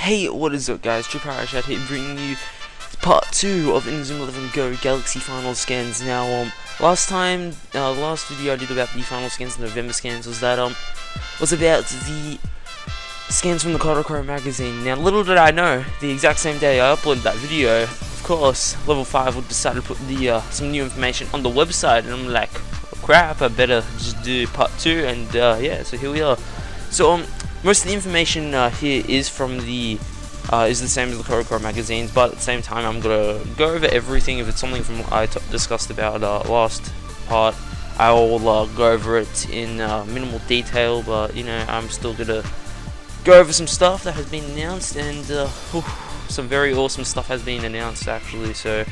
Hey, what is up guys, TruePyroShad here bringing you part 2 of Inazuma 11 Go Galaxy Final Scans. Now, last video I did about the final scans, the November scans, was about the scans from the TruePyroShad magazine. Now, little did I know, the exact same day I uploaded that video, of course, Level 5 would decide to put some new information on the website, and I'm like, oh, crap, I better just do part 2, and yeah, so here we are. So, most of the information here is from the is the same as the TruePyroShad magazines, but at the same time I'm gonna go over everything. If it's something from I discussed about last part, I will go over it in minimal detail. But you know, I'm still gonna go over some stuff that has been announced, and some very awesome stuff has been announced actually. So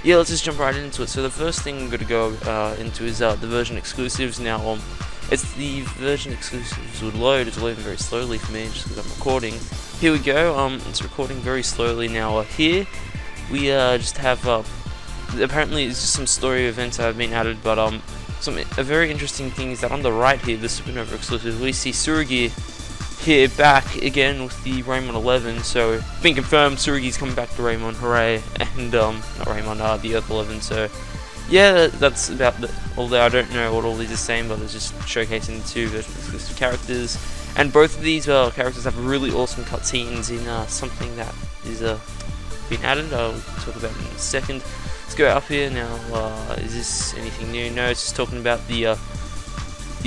yeah, let's just jump right into it. So the first thing I'm gonna go into is the version exclusives. Now it's the version exclusives would load. It's loading very slowly for me just because I'm recording. Here we go. It's recording very slowly now. Here we just have apparently it's just some story events that have been added, but a very interesting thing is that on the right here, the Supernova exclusive, we see Tsurugi here back again with the Raymon 11. So it's been confirmed Tsurugi's coming back to Raymon, hooray! And not Raymon, the Earth 11. So yeah, that's about it. Although I don't know what all these are saying, but it's just showcasing the two version exclusive characters. And both of these characters have really awesome cutscenes in something that is been added. I'll talk about it in a second. Let's go up here now. Is this anything new? No, it's just talking about the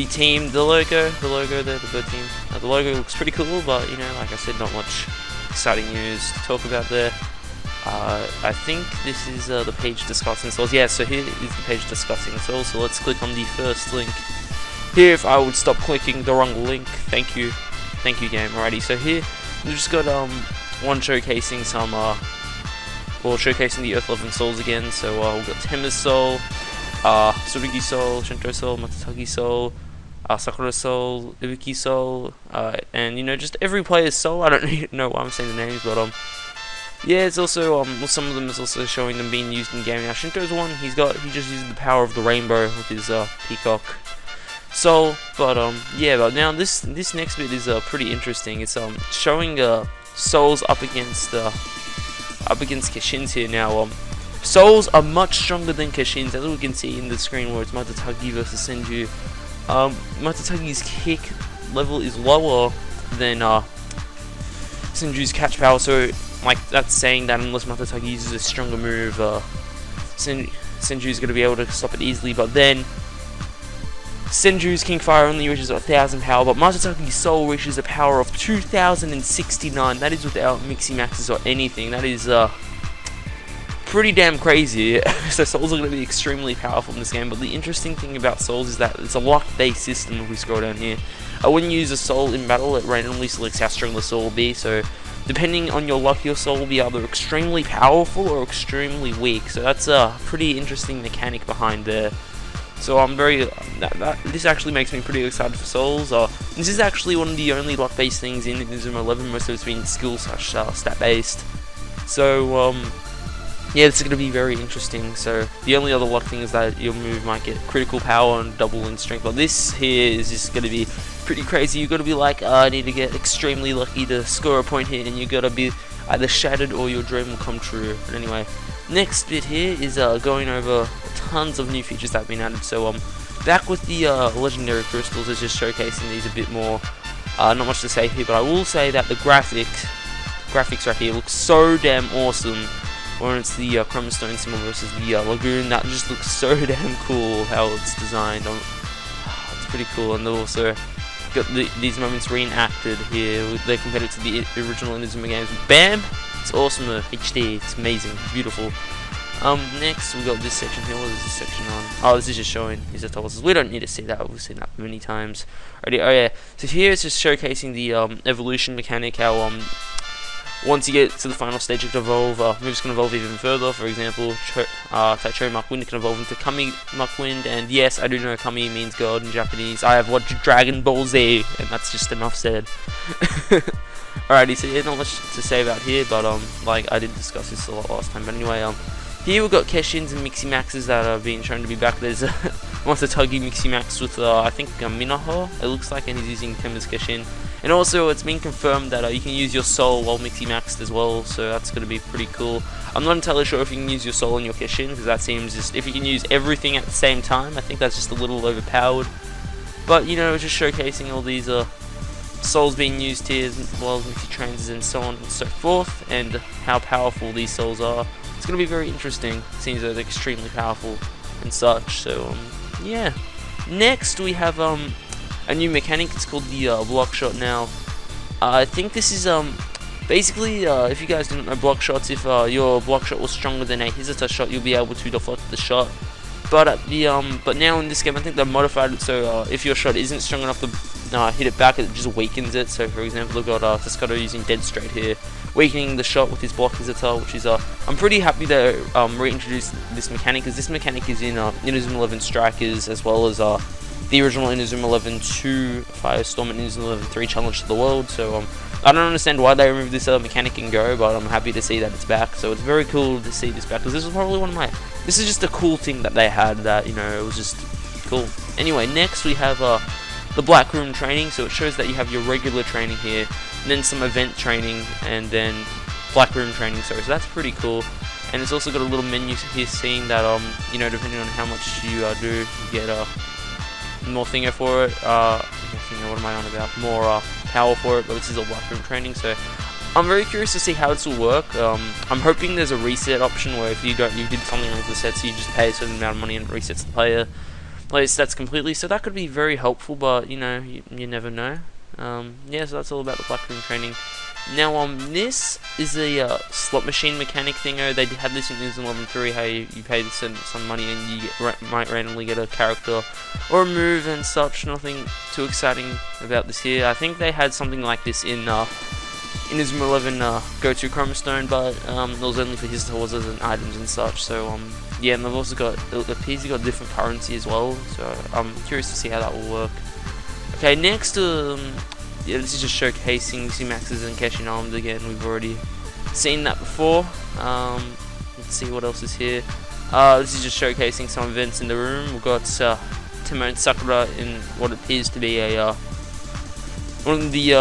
team, the logo there, the bird team. The logo looks pretty cool, but you know, like I said, not much exciting news to talk about there. I think this is the page discussing souls. Yeah, so here is the page discussing souls. So let's click on the first link. Here, if I would stop clicking the wrong link, thank you game. Alrighty, so here we've just got one showcasing some showcasing the Earth 11 souls again. So we've got Tema's soul, Tsurugi soul, Shinto soul, Matatagi soul, Sakura soul, Ibuki soul, and you know, just every player's soul. I don't even know why I'm saying the names, but yeah, it's also well, some of them is also showing them being used in game. Now Shinto's one, he just uses the power of the rainbow with his peacock soul. But yeah, but now this next bit is pretty interesting. It's showing souls up against Kashin's here. Now souls are much stronger than Kashin's, as we can see in the screen where it's Matatagi versus Senju. Matatagi's kick level is lower than Senju's catch power, so like that's saying that unless Matatagi uses a stronger move, Senju's going to be able to stop it easily. But then Senju's King Fire only reaches 1000 power, but Matatagi's Soul reaches a power of 2069. That is without Mixie Maxes or anything. That is pretty damn crazy. So Souls are going to be extremely powerful in this game. But the interesting thing about Souls is that it's a luck-based system. If we scroll down here, when you use a Soul in battle, it randomly selects how strong the Soul will be. So depending on your luck, your soul will be either extremely powerful or extremely weak. So that's a pretty interesting mechanic behind there. So I'm very this actually makes me pretty excited for souls. This is actually one of the only luck-based things in Inazuma 11. Most of it's been skill / stat-based. So yeah, this is going to be very interesting. So the only other luck thing is that your move might get critical power and double in strength. But this here is just going to be pretty crazy. You got to be like, I need to get extremely lucky to score a point here, and you got to be either shattered or your dream will come true. But anyway, next bit here is going over tons of new features that have been added. So back with the legendary crystals, is just showcasing these a bit more. Not much to say here, but I will say that the graphics right here look so damn awesome. When it's the Chromastone symbol versus the Lagoon, that just looks so damn cool how it's designed. It's pretty cool, and they've also got these moments reenacted here. They compared it to the original Inazuma games. Bam! It's awesome, HD. It's amazing, beautiful. Next we got this section here. What is this section on? Oh, this is just showing these are totals. We don't need to see that. We've seen that many times already. Oh yeah. So here it's just showcasing the evolution mechanic. How once you get to the final stage, you can evolve. Moves can evolve even further. For example, Taichou Mark Wind can evolve into Kami Mark Wind. And yes, I do know Kami means God in Japanese. I have watched Dragon Ball Z, and that's just enough said. Alrighty, so yeah, not much to say about here, but like I did discuss this a lot last time. But anyway, here we've got Keshins and Mixie Maxes that are being shown to be back. There's Matatagi Mixie Max with I think Minaho, it looks like, and he's using Tema's Keshin. And also, it's been confirmed that you can use your soul while Mixie Maxed as well, so that's going to be pretty cool. I'm not entirely sure if you can use your soul and your Kishin, because that seems just, if you can use everything at the same time, I think that's just a little overpowered. But, you know, just showcasing all these souls being used here as well as Mixie trains and so on and so forth, and how powerful these souls are. It's going to be very interesting. It seems that they're extremely powerful and such, so, yeah. Next, we have, a new mechanic. It's called the block shot now. I think this is basically if you guys didn't know block shots, if your block shot was stronger than a Hizuta shot, you'll be able to deflect the shot. But at the but now in this game, I think they've modified it so if your shot isn't strong enough to hit it back, it just weakens it. So for example, we've got Tascado using Dead Straight here, weakening the shot with his block Hizuta, which is I'm pretty happy they reintroduced this mechanic, because this mechanic is in Inazuma 11 Strikers, as well as the original Inazuma 11 2 Firestorm and Inazuma 11 3 Challenge to the World. So I don't understand why they removed this mechanic in Go, but I'm happy to see that it's back. So it's very cool to see this back, because this was probably one of my, this is just a cool thing that they had that, you know, it was just cool. Anyway, next we have the Black Room training. So it shows that you have your regular training here, and then some event training, and then Black Room training. So that's pretty cool. And it's also got a little menu here saying that you know, depending on how much you do, you get more thingo for it. What am I on about? More power for it. But this is all Black Room training, so I'm very curious to see how this will work. I'm hoping there's a reset option where if you did something like the sets, you just pay a certain amount of money and it resets the player stats completely. So that could be very helpful, but you know, you never know. Yeah, so that's all about the Black Room training. Now, this is a slot machine mechanic thing. They had this in Inazuma 11 3, how you pay some money and you might randomly get a character or a move and such. Nothing too exciting about this here. I think they had something like this in Inazuma 11 Go to Chroma Stone, but it was only for his tools and items and such. So, yeah, and they've also got, it appears you got different currency as well, so I'm curious to see how that will work. Okay, next, yeah, this is just showcasing C-Maxes and Keshin arms again. We've already seen that before. Let's see what else is here. This is just showcasing some events in the room. We've got Timo and Sakura in what appears to be a one of the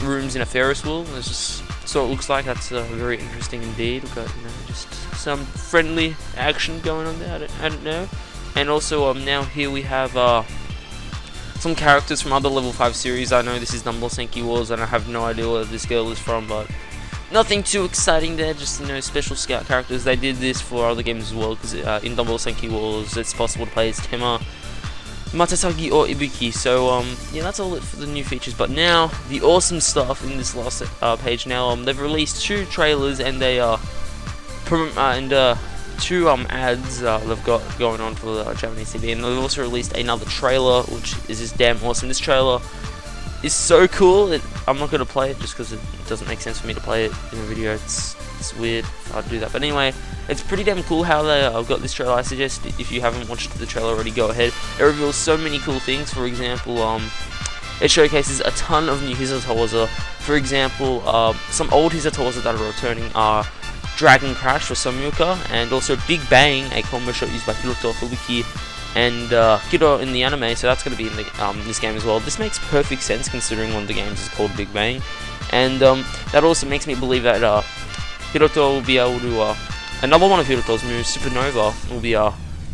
rooms in a Ferris wheel. That's just so it looks like. That's very interesting indeed. We've got, you know, just some friendly action going on there. I don't know. And also now here we have some characters from other level 5 series. I know this is Dumbbell Senki Wars and I have no idea where this girl is from, but nothing too exciting there, just, you know, special scout characters. They did this for other games as well, because in Dumbbell Senki Wars it's possible to play as Tema, Matasagi or Ibuki. So yeah, that's all it for the new features. But now the awesome stuff in this last page. Now they've released 2 trailers and they two ads they've got going on for the Japanese TV, and they've also released another trailer, which is just damn awesome. This trailer is so cool. I'm not going to play it just because it doesn't make sense for me to play it in a video. It's weird if I'd do that, but anyway, it's pretty damn cool how they got this trailer. I suggest if you haven't watched the trailer already, go ahead. It reveals so many cool things. For example, it showcases a ton of new Hizutowaza. For example, some old Hizutowaza that are returning are Dragon Crash for Samuka, and also Big Bang, a combo shot used by Hiroto Fubuki and Kiro in the anime, so that's going to be in the, this game as well. This makes perfect sense considering one of the games is called Big Bang, and that also makes me believe that Hiroto will be able to, another one of Hiroto's moves, Supernova, will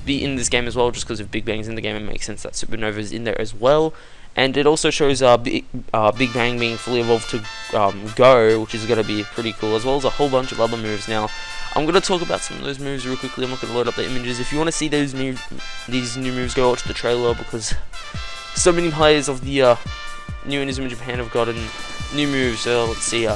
be in this game as well. Just because if Big Bang's in the game, it makes sense that Supernova is in there as well. And it also shows Big Bang being fully evolved to Go, which is going to be pretty cool, as well as a whole bunch of other moves. Now, I'm going to talk about some of those moves real quickly. I'm not going to load up the images. If you want to see these new moves, go watch the trailer, because so many players of the new Inazuma Japan have gotten new moves. So let's see.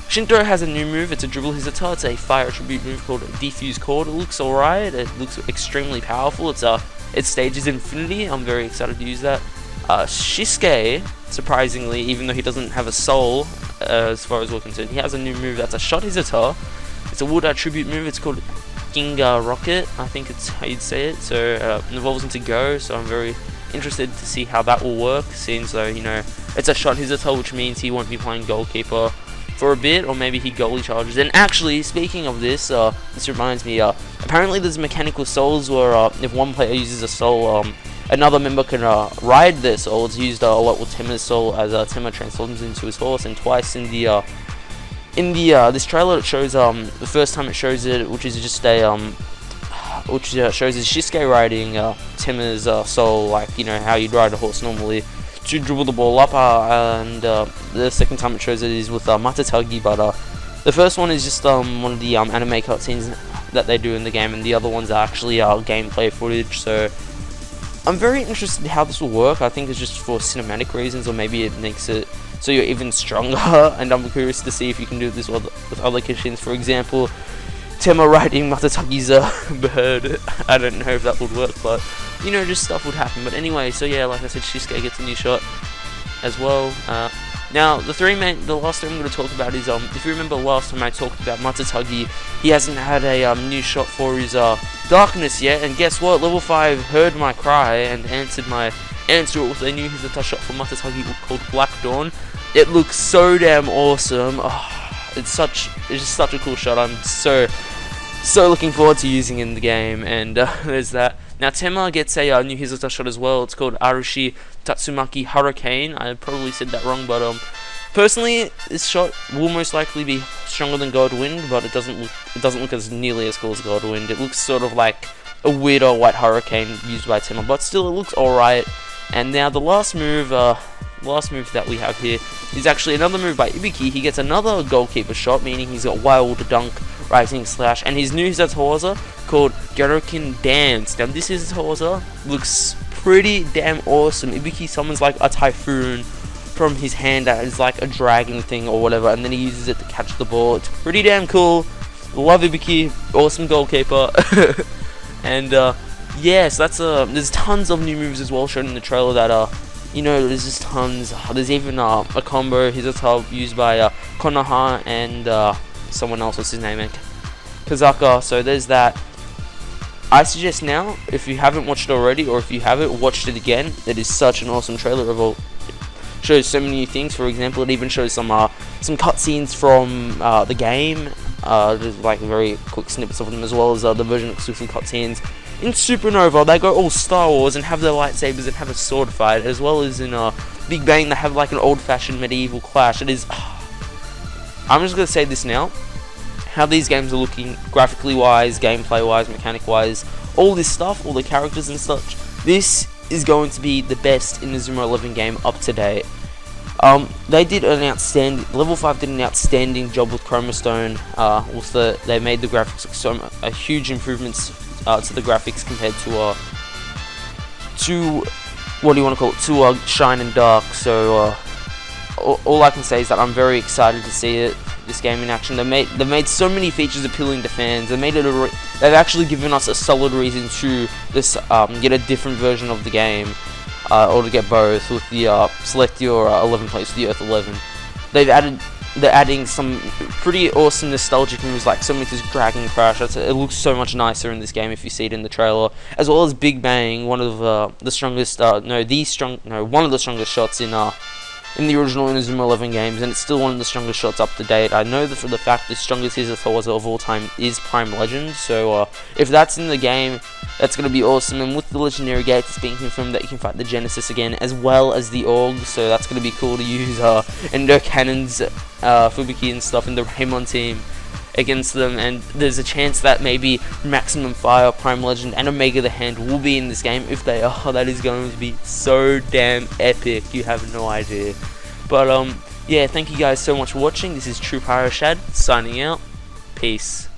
Shinto has a new move. It's a dribble Hizuta. It's a fire attribute move called Defuse Cord. It looks alright. It looks extremely powerful. Its stage is Infinity. I'm very excited to use that. Shisuke, surprisingly, even though he doesn't have a soul, as far as we're concerned, he has a new move that's a shot Hizuta. It's a wood attribute move. It's called Ginga Rocket, I think it's how you'd say it. So it evolves into Go, so I'm very interested to see how that will work. Seems though, you know, it's a shot Hizuta, which means he won't be playing goalkeeper for a bit, or maybe he goalie charges. And actually, speaking of this, this reminds me, apparently there's mechanical souls where if one player uses a soul, another member can ride their soul. It's used a lot with Tema's soul as Tema transforms into his horse, and twice in the this trailer it shows the first time it shows it, which is just a which shows is Shisuke riding Tema's soul, like, you know, how you'd ride a horse normally to dribble the ball up, and the second time it shows it is with Matatagi, but the first one is just one of the anime cutscenes that they do in the game, and the other ones are actually gameplay footage. So I'm very interested in how this will work. I think it's just for cinematic reasons, or maybe it makes it so you're even stronger, and I'm curious to see if you can do this with other kitchens. For example, Tema riding Matatagi's bird. I don't know if that would work, but, you know, just stuff would happen. But anyway, so yeah, like I said, Shisuke gets a new shot as well. Now, the last thing I'm going to talk about is, if you remember last time I talked about Matatagi, he hasn't had a new shot for his darkness yet, and guess what? Level 5 heard my cry and answered my answer with a new Hizuta shot for Matatagi called Black Dawn. It looks so damn awesome. It's just such a cool shot. I'm so looking forward to using it in the game, and there's that. Now Tema gets a new Hizuta shot as well. It's called Arushi Tatsumaki Hurricane. I probably said that wrong, but personally, this shot will most likely be stronger than God Wind, but it doesn't look as nearly as cool as God Wind. It looks sort of like a weirder white hurricane used by Tema, but still it looks alright. And now the last move that we have here is actually another move by Ibiki. He gets another goalkeeper shot, meaning he's got Wild Dunk, Rising Slash, and his new Hizuta called Gerokin Dance. Now this Hizuta looks pretty damn awesome. Ibiki summons like a typhoon from his hand that is like a dragon thing or whatever, and then he uses it to catch the ball. It's pretty damn cool. Love Ibiki, awesome goalkeeper. And yes, that's there's tons of new moves as well shown in the trailer that you know, there's just tons. There's even a combo Hizuta used by Konoha and someone else, what's his name, Kazaka. So there's that. I suggest now, if you haven't watched it already, or if you haven't watched it again, it is such an awesome trailer. It shows so many new things. For example, it even shows some cutscenes from the game, just like very quick snippets of them, as well as the version exclusive cutscenes. In Supernova, they go all Star Wars and have their lightsabers and have a sword fight, as well as in Big Bang, they have like an old-fashioned medieval clash. It is. I'm just gonna say this now. How these games are looking, graphically wise, gameplay wise, mechanic wise, all this stuff, all the characters and such. This is going to be the best Inazuma 11 game up to date. They did an outstanding. Level 5 did an outstanding job with Chroma Stone. They made the graphics look a huge improvements to the graphics compared to what do you want to call it? To Shine and Dark. So all I can say is that I'm very excited to see this game in action. They've made so many features appealing to fans. They've actually given us a solid reason to get a different version of the game, or to get both with the select your 11 place with the Earth 11. They're adding some pretty awesome nostalgic moves like Summit's Dragon Crash. It looks so much nicer in this game if you see it in the trailer, as well as Big Bang, one of the strongest, one of the strongest shots in the original Inazuma 11 games, and it's still one of the strongest shots up to date. I know that for the fact the strongest Hizuta of all time is Prime Legend, so if that's in the game, that's going to be awesome. And with the Legendary Gates, it's being confirmed that you can fight the Genesis again, as well as the Org, so that's going to be cool to use Endo Cannons, Fubuki and stuff in the Raymon team against them, and there's a chance that maybe Maximum Fire, Prime Legend, and Omega the Hand will be in this game. If they are, that is going to be so damn epic, you have no idea. But yeah, thank you guys so much for watching. This is TruePyroShad signing out. Peace.